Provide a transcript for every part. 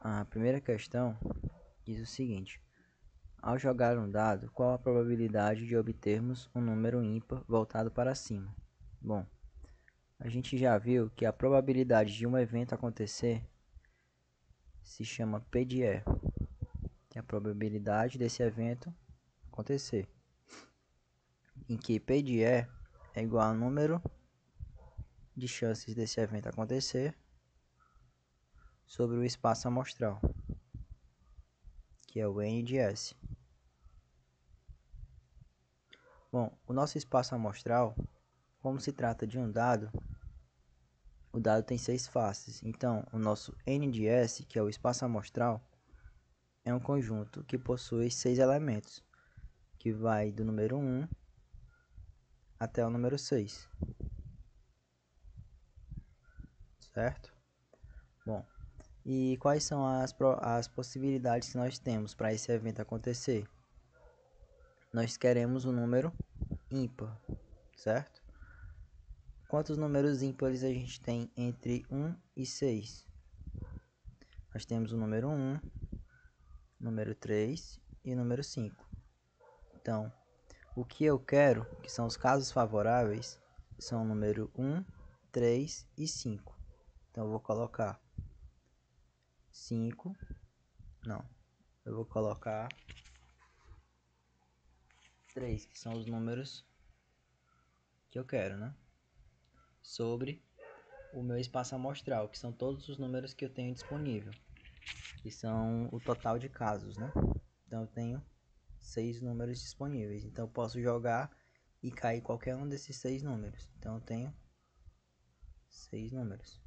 A primeira questão diz o seguinte: ao jogar um dado, qual a probabilidade de obtermos um número ímpar voltado para cima? Bom, a gente já viu que a probabilidade de um evento acontecer se chama P de E, que é a probabilidade desse evento acontecer, em que P de E é igual ao número de chances desse evento acontecer sobre o espaço amostral, que é o N de S. Bom, o nosso espaço amostral, como se trata de um dado, o dado tem 6 faces. Então, o nosso N de S, que é o espaço amostral, é um conjunto que possui 6 elementos, que vai do número 1 até o número 6. Certo? Bom, e quais são as possibilidades que nós temos para esse evento acontecer? Nós queremos um número ímpar, certo? Quantos números ímpares a gente tem entre 1 e 6? Nós temos o número 1, número 3 e o número 5. Então, o que eu quero, que são os casos favoráveis, são o número 1, 3 e 5. Então, eu vou colocar 5, não, eu vou colocar 3, que são os números que eu quero, né? Sobre o meu espaço amostral, que são todos os números que eu tenho disponível, que são o total de casos, né? Então, eu tenho 6 números disponíveis. Então, eu posso jogar e cair qualquer um desses 6 números. Então, eu tenho 6 números.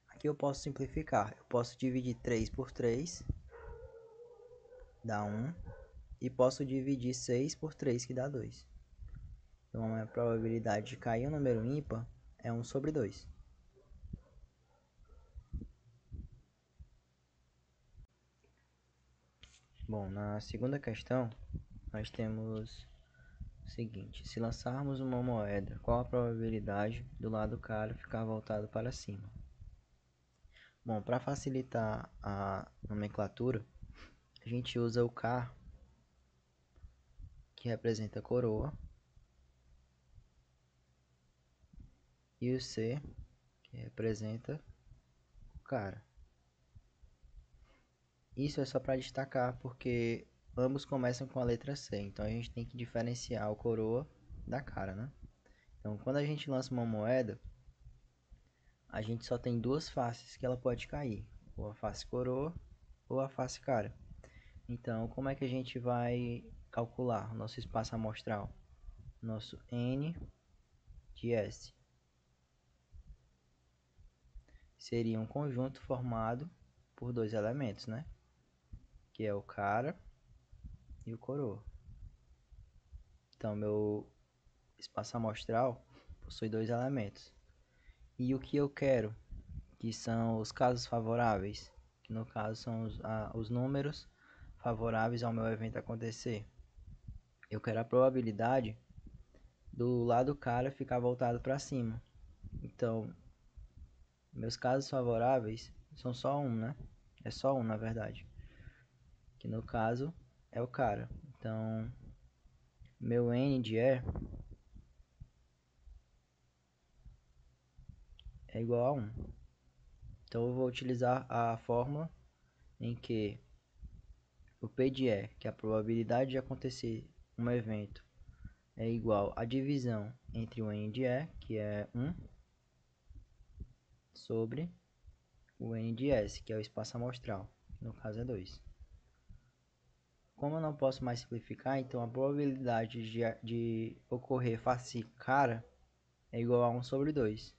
Aqui eu posso simplificar. Eu posso dividir 3 por 3, dá 1. E posso dividir 6 por 3, que dá 2. Então, a probabilidade de cair um número ímpar é 1 sobre 2. Bom, na segunda questão, nós temos o seguinte: se lançarmos uma moeda, qual a probabilidade do lado cara ficar voltado para cima? Bom, para facilitar a nomenclatura, a gente usa o K, que representa a coroa, e o C, que representa o cara. Isso é só para destacar porque ambos começam com a letra C, então a gente tem que diferenciar o coroa da cara, né? Então, quando a gente lança uma moeda, a gente só tem duas faces que ela pode cair, ou a face coroa ou a face cara. Então, como é que a gente vai calcular o nosso espaço amostral? Nosso N de S seria um conjunto formado por dois elementos, né? Que é o cara e o coroa. Então, meu espaço amostral possui dois elementos. E o que eu quero, que são os casos favoráveis, que no caso são os números favoráveis ao meu evento acontecer. Eu quero a probabilidade do lado cara ficar voltado para cima. Então, meus casos favoráveis são só um, né? É só um, na verdade. Que no caso é o cara. Então, meu N de E é igual a 1. Então, eu vou utilizar a fórmula em que o P de E, que é a probabilidade de acontecer um evento, é igual à divisão entre o N de E, que é 1, sobre o N de S, que é o espaço amostral, que no caso é 2. Como eu não posso mais simplificar, então a probabilidade de ocorrer face cara é igual a 1 sobre 2.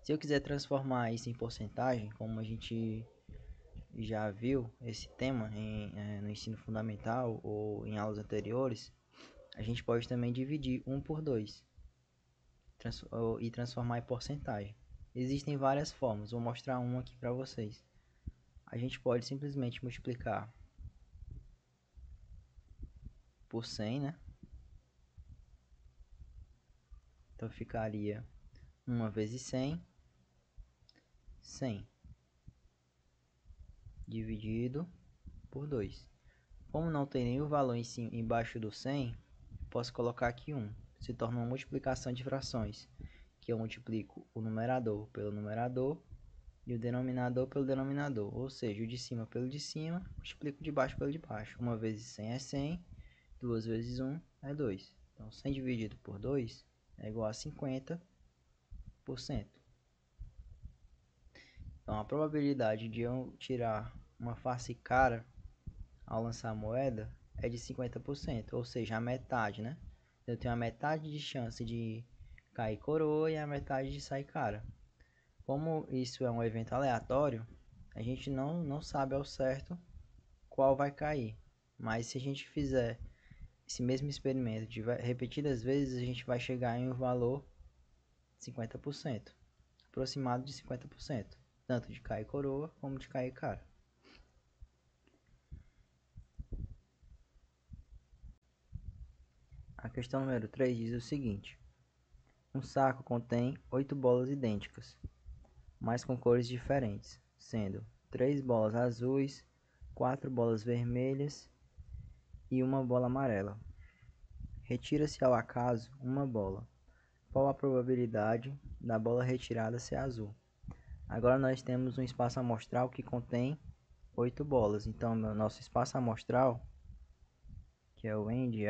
Se eu quiser transformar isso em porcentagem, como a gente já viu esse tema no ensino fundamental ou em aulas anteriores, a gente pode também dividir 1 por 2 e transformar em porcentagem. Existem várias formas, vou mostrar uma aqui para vocês. A gente pode simplesmente multiplicar por 100, né? Então ficaria 1 vezes 100, 100. dividido por 2. Como não tem nenhum valor em cima, embaixo do 100, posso colocar aqui 1. Se torna uma multiplicação de frações, que eu multiplico o numerador pelo numerador e o denominador pelo denominador, ou seja, o de cima pelo de cima, multiplico de baixo pelo de baixo. 1 vezes 100 é 100, 2 vezes 1 é 2. Então, 100 dividido por 2 é igual a 50%. Então, a probabilidade de eu tirar uma face cara ao lançar a moeda é de 50%, ou seja, a metade, né? Eu tenho a metade de chance de cair coroa e a metade de sair cara. Como isso é um evento aleatório, a gente não sabe ao certo qual vai cair. Mas se a gente fizer esse mesmo experimento de repetidas vezes, a gente vai chegar em um valor 50%, aproximado de 50%, tanto de cair coroa como de cair cara. A questão número 3 diz o seguinte: um saco contém 8 bolas idênticas, mas com cores diferentes, sendo 3 bolas azuis, 4 bolas vermelhas e uma bola amarela. Retira-se ao acaso uma bola. Qual a probabilidade da bola retirada ser azul? Agora nós temos um espaço amostral que contém 8 bolas. Então, nosso espaço amostral, que é o N de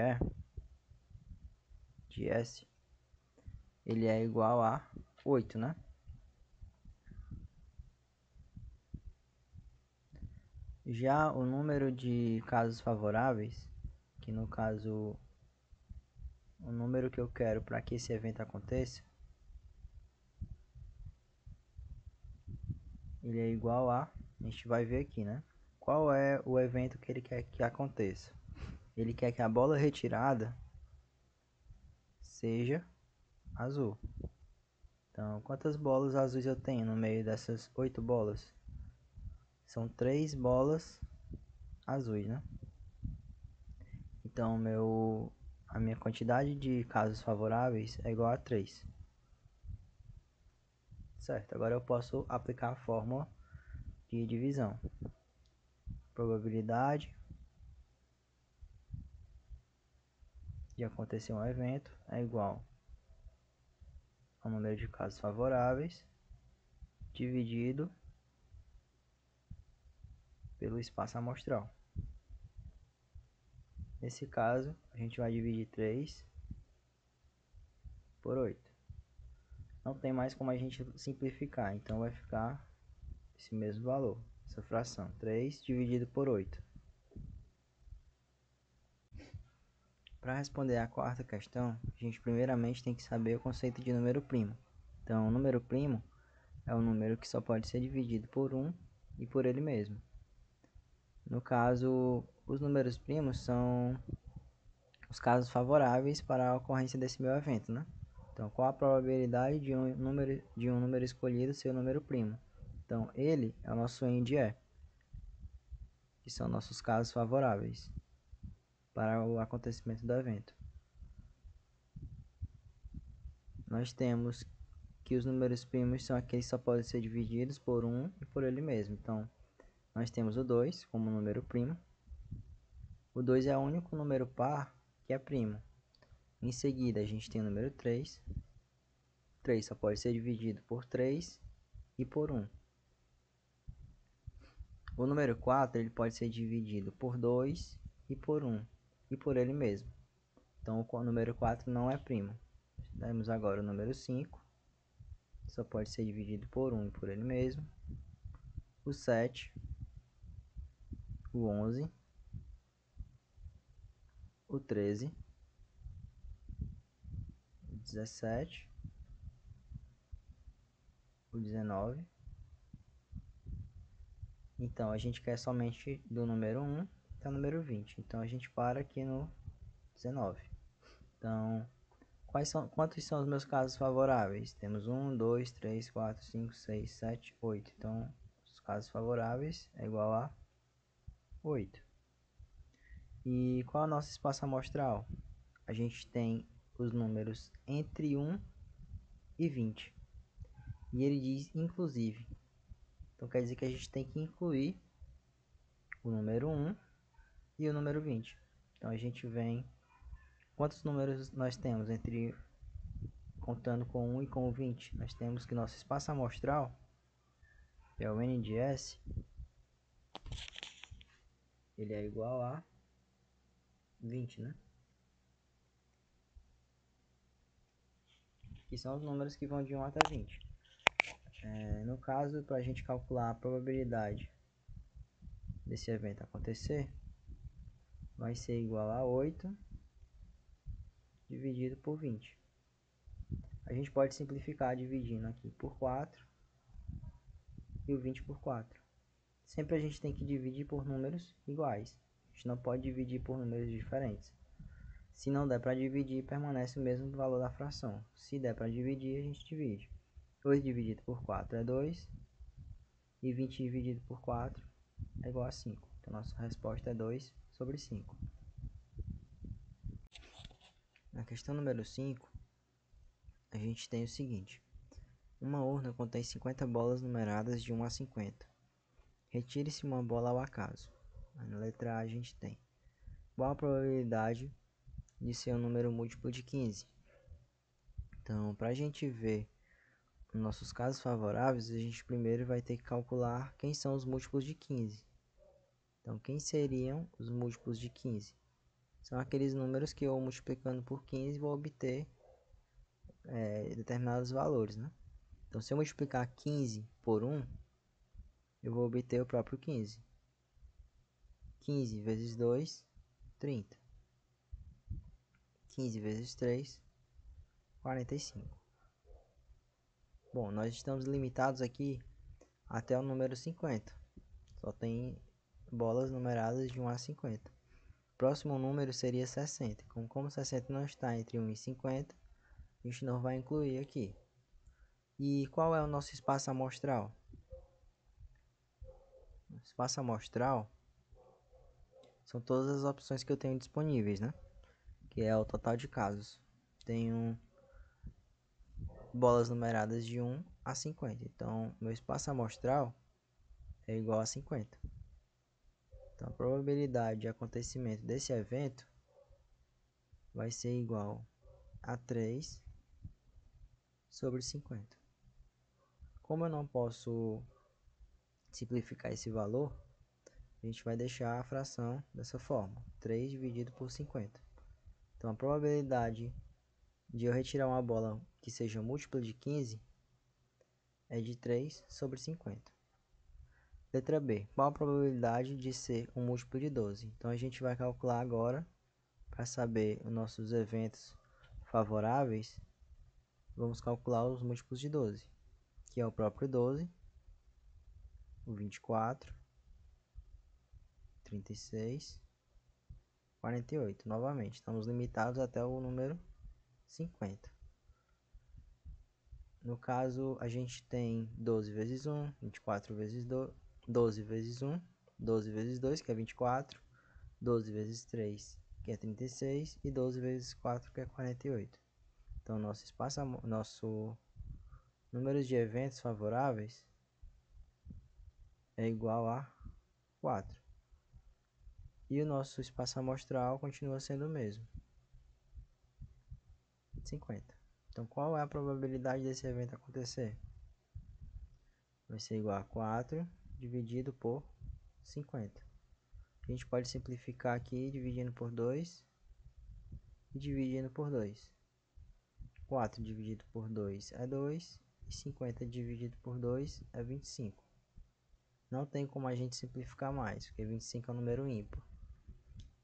S, ele é igual a 8, né? Já o número de casos favoráveis, que no caso o número que eu quero para que esse evento aconteça, ele é igual a gente vai ver aqui, né? Qual é o evento que ele quer que aconteça? Ele quer que a bola retirada seja azul. Então, quantas bolas azuis eu tenho no meio dessas 8 bolas? São 3 bolas azuis, né? Então, a minha quantidade de casos favoráveis é igual a 3. Certo, agora eu posso aplicar a fórmula de divisão. Probabilidade de acontecer um evento é igual ao número de casos favoráveis dividido pelo espaço amostral. Nesse caso, a gente vai dividir 3 por 8. Não tem mais como a gente simplificar, então vai ficar esse mesmo valor, essa fração, 3 dividido por 8. Para responder a quarta questão, a gente primeiramente tem que saber o conceito de número primo. Então, o número primo é um número que só pode ser dividido por 1 e por ele mesmo. No caso, os números primos são os casos favoráveis para a ocorrência desse meu evento, né? Então, qual a probabilidade de um número escolhido ser o número primo? Então, ele é o nosso NDE, que são nossos casos favoráveis para o acontecimento do evento. Nós temos que os números primos são aqueles que só podem ser divididos por 1 e por ele mesmo. Então, nós temos o 2 como número primo. O 2 é o único número par que é primo. Em seguida, a gente tem o número 3. 3 só pode ser dividido por 3 e por 1. O número 4 ele pode ser dividido por 2 e por 1 e por ele mesmo. Então, o número 4 não é primo. Temos agora o número 5. Só pode ser dividido por 1 e por ele mesmo. O 7. O 11. O 13. O 17. O 19. Então, a gente quer somente do número 1 até o número 20. Então, a gente para aqui no 19. Então, quantos são os meus casos favoráveis? Temos 1, 2, 3, 4, 5, 6, 7, 8. Então, os casos favoráveis é igual a 8. E qual é o nosso espaço amostral? A gente tem os números entre 1 e 20. E ele diz inclusive. Então, quer dizer que a gente tem que incluir o número 1 e o número 20. Então a gente vem... Quantos números nós temos entre contando com 1 e com o 20? Nós temos que nosso espaço amostral, que é o n de S, ele é igual a 20, né? Que são os números que vão de 1 até 20. No caso, para a gente calcular a probabilidade desse evento acontecer, vai ser igual a 8 dividido por 20. A gente pode simplificar dividindo aqui por 4 e o 20 por 4. Sempre a gente tem que dividir por números iguais. A gente não pode dividir por números diferentes. Se não der para dividir, permanece o mesmo valor da fração. Se der para dividir, a gente divide. 8 dividido por 4 é 2. E 20 dividido por 4 é igual a 5. Então, nossa resposta é 2 sobre 5. Na questão número 5, a gente tem o seguinte. Uma urna contém 50 bolas numeradas de 1 a 50. Retire-se uma bola ao acaso. Na letra A a gente tem: qual a probabilidade de ser um número múltiplo de 15? Então, para a gente ver os nossos casos favoráveis, a gente primeiro vai ter que calcular quem são os múltiplos de 15. Então, quem seriam os múltiplos de 15? São aqueles números que eu, multiplicando por 15, vou obter determinados valores, né? Então, se eu multiplicar 15 por 1, eu vou obter o próprio 15. 15 vezes 2, 30. 15 vezes 3, 45. Bom, nós estamos limitados aqui até o número 50. Só tem bolas numeradas de 1 a 50. O próximo número seria 60. Como 60 não está entre 1 e 50, a gente não vai incluir aqui. E qual é o nosso espaço amostral? O espaço amostral são todas as opções que eu tenho disponíveis, né? Que é o total de casos. Tenho bolas numeradas de 1 a 50. Então, meu espaço amostral é igual a 50. Então, a probabilidade de acontecimento desse evento vai ser igual a 3 sobre 50. Como eu não posso simplificar esse valor, a gente vai deixar a fração dessa forma: 3 dividido por 50. Então, a probabilidade de eu retirar uma bola que seja múltipla de 15 é de 3 sobre 50. Letra B. Qual a probabilidade de ser um múltiplo de 12? Então, a gente vai calcular agora, para saber os nossos eventos favoráveis, vamos calcular os múltiplos de 12, que é o próprio 12, o 24, 36, 48. Novamente, estamos limitados até o número 50. No caso, a gente tem 12 vezes 1, 24 vezes 2, 12 vezes 1, 12 vezes 2, que é 24, 12 vezes 3, que é 36, e 12 vezes 4, que é 48. Então, nosso número de eventos favoráveis é igual a 4. E o nosso espaço amostral continua sendo o mesmo, 50. Então, qual é a probabilidade desse evento acontecer? Vai ser igual a 4 dividido por 50. A gente pode simplificar aqui dividindo por 2 e dividindo por 2. 4 dividido por 2 é 2 e 50 dividido por 2 é 25. Não tem como a gente simplificar mais, porque 25 é um número ímpar.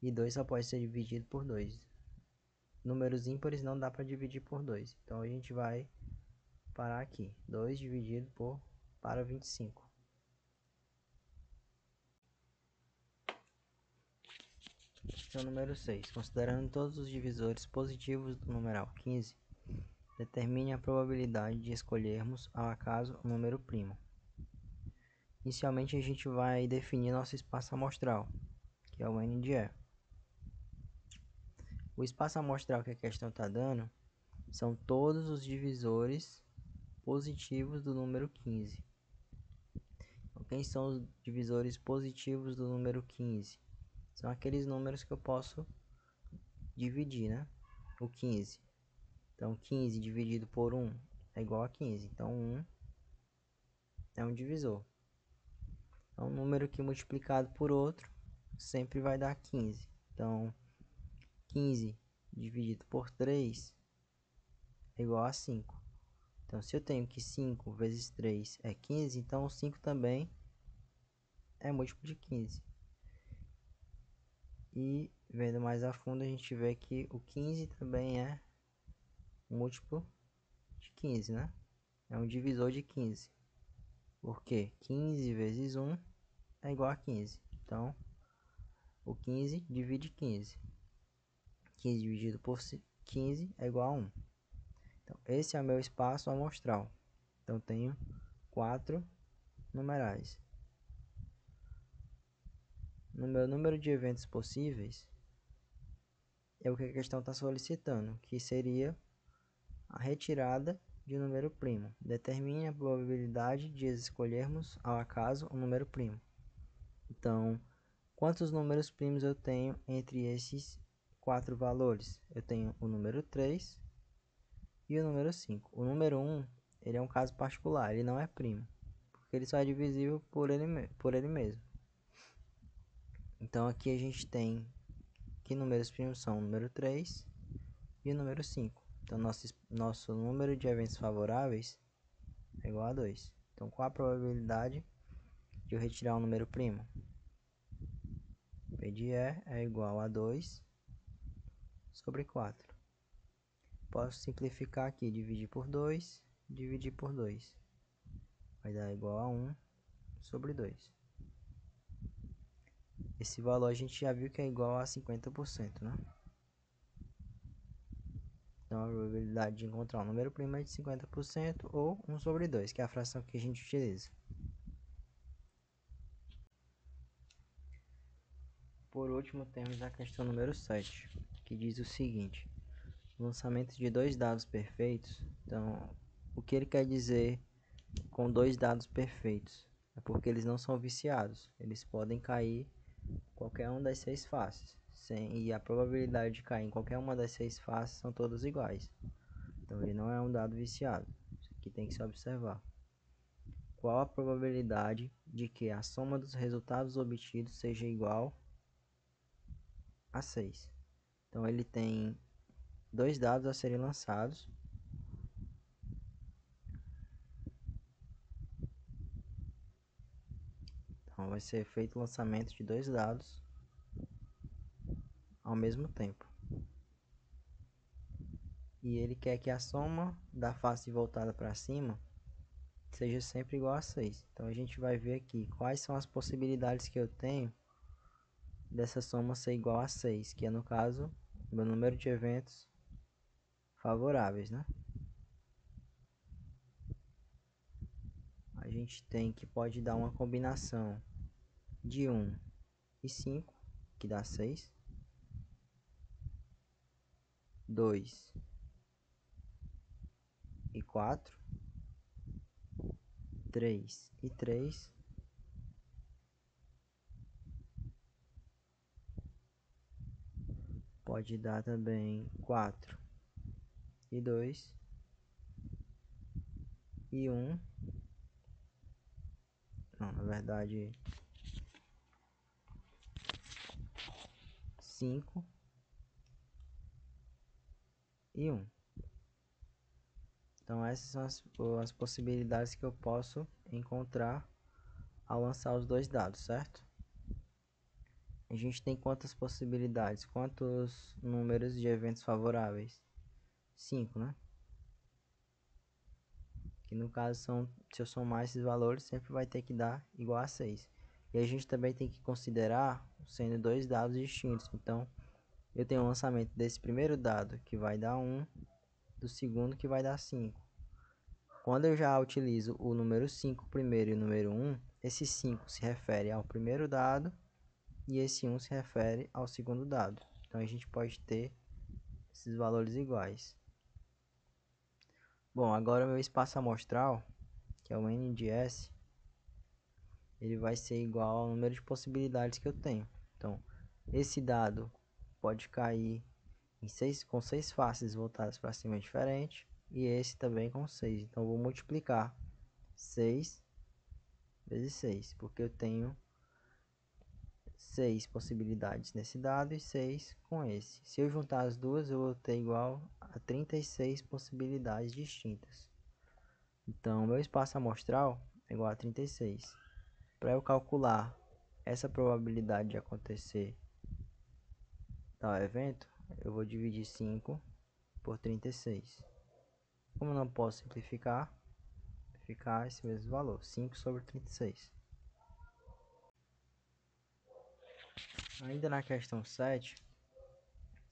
E 2 só pode ser dividido por 2. Números ímpares não dá para dividir por 2. Então a gente vai parar aqui. 2 dividido para 25. Questão número 6. Considerando todos os divisores positivos do numeral 15, determine a probabilidade de escolhermos ao acaso o número primo. Inicialmente a gente vai definir nosso espaço amostral, que é o n de E. O espaço amostral que a questão está dando são todos os divisores positivos do número 15. quem são os divisores positivos do número 15? São aqueles números que eu posso dividir, né? O 15. Então, 15 dividido por 1 é igual a 15. Então, 1 é um divisor. É um número que multiplicado por outro sempre vai dar 15. Então, 15 dividido por 3 é igual a 5. Então, se eu tenho que 5 vezes 3 é 15, então o 5 também é múltiplo de 15. E vendo mais a fundo, a gente vê que o 15 também é múltiplo de 15, né? É um divisor de 15. Porque 15 vezes 1 é igual a 15. Então, o 15 divide 15. 15 dividido por 15 é igual a 1. Então, esse é o meu espaço amostral. Então, tenho 4 numerais. No meu número de eventos possíveis, é o que a questão está solicitando, que seria a retirada de um número primo. Determine a probabilidade de escolhermos ao acaso um número primo. Então, quantos números primos eu tenho entre esses 4 valores? Eu tenho o número 3 e o número 5. O número 1, ele é um caso particular, ele não é primo, porque ele só é divisível por ele mesmo. Então, aqui a gente tem que números primos são o número 3 e o número 5. Então, nosso número de eventos favoráveis é igual a 2. Então, qual a probabilidade de eu retirar um número primo? P de E é igual a 2 sobre 4. Posso simplificar aqui, dividir por 2, dividir por 2. Vai dar igual a 1 sobre 2. Esse valor a gente já viu que é igual a 50%, né? Então, a probabilidade de encontrar um número primo é de 50% ou 1 sobre 2, que é a fração que a gente utiliza. Por último, temos a questão número 7, que diz o seguinte: lançamento de dois dados perfeitos. Então, o que ele quer dizer com dois dados perfeitos? É porque eles não são viciados, eles podem cair em qualquer uma das 6 faces, e a probabilidade de cair em qualquer uma das 6 faces são todas iguais. Então, ele não é um dado viciado. Isso aqui tem que se observar. Qual a probabilidade de que a soma dos resultados obtidos seja igual a 6? Então, ele tem dois dados a serem lançados. Então, vai ser feito o lançamento de dois dados ao mesmo tempo. E ele quer que a soma da face voltada para cima seja sempre igual a 6. Então, a gente vai ver aqui quais são as possibilidades que eu tenho dessa soma ser igual a 6, que é, no caso, o meu número de eventos favoráveis, né? A gente tem que pode dar uma combinação de 1 e 5, que dá 6. 2 e 4. 3 e 3. Pode dar também 4 e 2 e 1. Não, na verdade 5 e 1. Então essas são as possibilidades que eu posso encontrar ao lançar os dois dados, certo? A gente tem quantas possibilidades? Quantos números de eventos favoráveis? 5, né? Que no caso são, se eu somar esses valores, sempre vai ter que dar igual a 6. E a gente também tem que considerar sendo dois dados distintos. Então, eu tenho o lançamento desse primeiro dado que vai dar 1, do segundo que vai dar 5. Quando eu já utilizo o número 5 primeiro e o número 1, esse 5 se refere ao primeiro dado e esse 1 se refere ao segundo dado. Então a gente pode ter esses valores iguais. Bom, agora o meu espaço amostral, que é o N de S, ele vai ser igual ao número de possibilidades que eu tenho. Então, esse dado pode cair com 6 faces voltadas para cima diferente, e esse também com 6. Então, eu vou multiplicar 6 vezes 6, porque eu tenho 6 possibilidades nesse dado e 6 com esse. Se eu juntar as duas, eu vou ter igual a 36 possibilidades distintas. Então, meu espaço amostral é igual a 36. Para eu calcular essa probabilidade de acontecer tal evento, eu vou dividir 5 por 36. Como eu não posso simplificar, vai ficar esse mesmo valor, 5 sobre 36. Ainda na questão 7,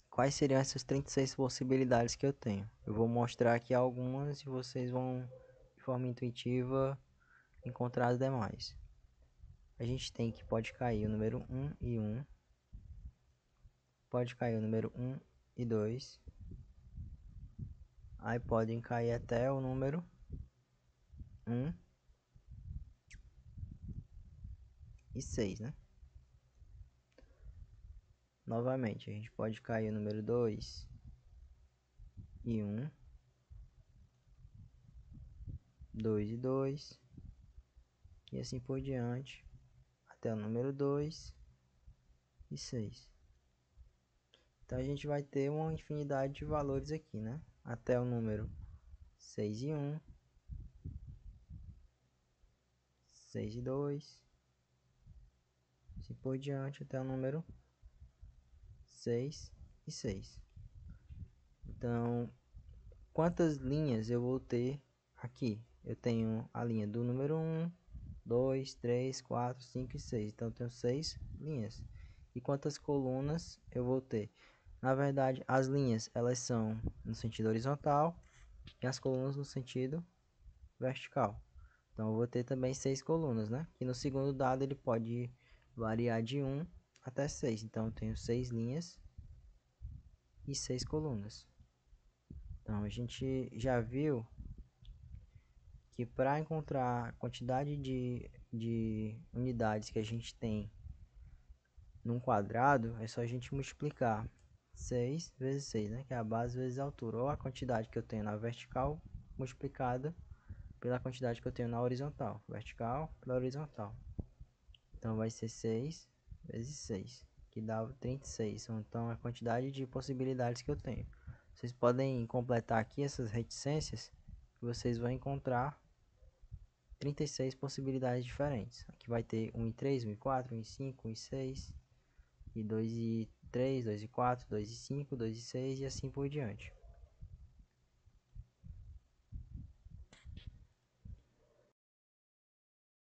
quais seriam essas 36 possibilidades que eu tenho? Eu vou mostrar aqui algumas e vocês vão, de forma intuitiva, encontrar as demais. A gente tem que pode cair o número 1 e 1, pode cair o número 1 e 2, aí podem cair até o número 1 e 6, né? Novamente, a gente pode cair o número 2 e 1, 2 e 2, e assim por diante, até o número 2 e 6. Então a gente vai ter uma infinidade de valores aqui, né? Até o número 6 e 1, 6 e 2, assim por diante, até o número 6 e 6. Então, quantas linhas eu vou ter aqui? Eu tenho a linha do número 1, 2, 3, 4, 5 e 6. Então, eu tenho 6 linhas. E quantas colunas eu vou ter? Na verdade, as linhas elas são no sentido horizontal e as colunas no sentido vertical. Então, eu vou ter também 6 colunas, né? E no segundo dado ele pode variar de 1 até 6. Então, eu tenho 6 linhas e 6 colunas. Então, a gente já viu que para encontrar a quantidade de unidades que a gente tem num quadrado, é só a gente multiplicar 6 vezes 6, né? Que é a base vezes a altura, ou a quantidade que eu tenho na vertical multiplicada pela quantidade que eu tenho na horizontal. Vertical pela horizontal. Então vai ser 6 vezes 6, que dá 36. Então a quantidade de possibilidades que eu tenho. Vocês podem completar aqui essas reticências, que vocês vão encontrar 36 possibilidades diferentes. Aqui vai ter 1 e 3, 1 e 4, 1 e 5, 1 e 6, e 2 e 3, 2 e 4, 2 e 5, 2 e 6 e assim por diante.